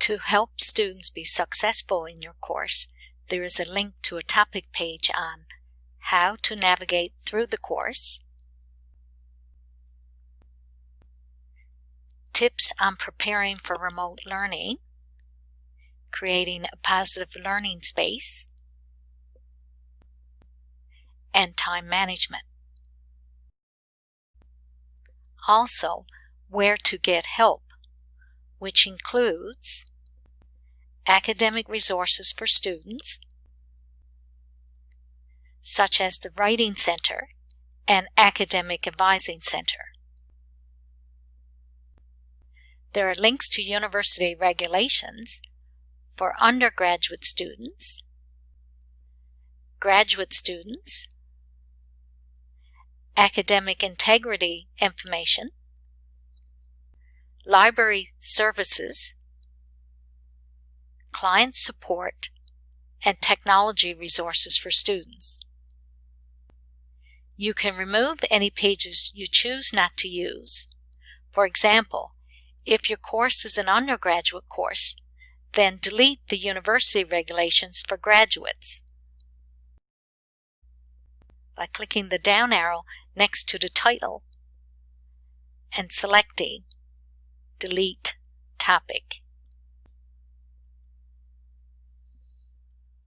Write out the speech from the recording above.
To help students be successful in your course, there is a link to a topic page on how to navigate through the course, tips on preparing for remote learning, creating a positive learning space, and time management. Also, where to get help, which includes academic resources for students, such as the Writing Center and Academic Advising Center. There are links to university regulations for undergraduate students, graduate students, academic integrity information, library services, client support, and technology resources for students. You can remove any pages you choose not to use. For example, if your course is an undergraduate course, then delete the university regulations for graduates by clicking the down arrow next to the title and selecting Delete Topic.